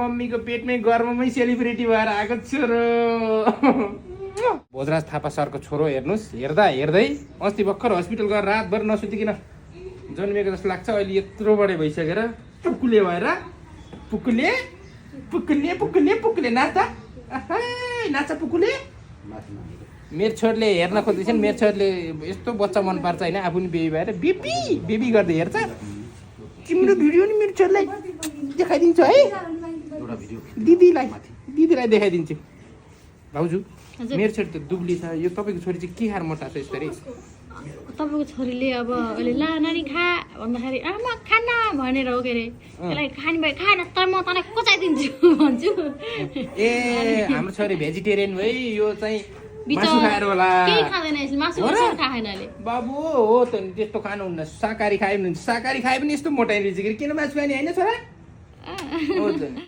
मम्मीको पेटमै गर्ममै celebrity भएर आएको छोरो भोजराज थापा सरको छोरो हेर्नुहोस् हेर्दै अस्ति भर्खर हस्पिटल गएर रातभर नसुतिकन जन्मिएको जस्तो लाग्छ। अहिले यत्रो बढे भइसकेर पुकुले भएर पुकुले नाच्दा नाच्छ पुकुले। मेरो छोरीले हेर्न खोज्दैछन्। मेरो छोरीले यस्तो बच्चा मन पार्छ होइन, आफू नि बेबी भएर बेबी गर्दै हेर्छ। तिम्रो भिडियो नि मेरो छोरीलाई देखाइदिन्छु है, दिदीलाई देखाइदिन्छु। भाउजू मेरो छोरी त दुब्ली छ, यो तपाईँको छोरी चाहिँ के खाएर मोटा छ यसरी? तपाईँको छोरीले अब अहिले ला नानी खा भन्दाखेरि आमा खान भनेर हो के अरे, यसलाई खाने भए खाएन तर म तँलाई कोचाइदिन्छु भन्छु। ए हाम्रो छोरी भेजिटेरियन है, यो चाहिँ मासु खाएर होला। केही खाँदैन यसले, मासु खाएन अहिले। बाबु हो त नि, त्यस्तो खानुहुन्न। शाकाहारी खाए पनि शाकाहारी खाए पनि यस्तो मोटाइ रहेछ कि किन मासु खाने होइन छोरा? हो त नि।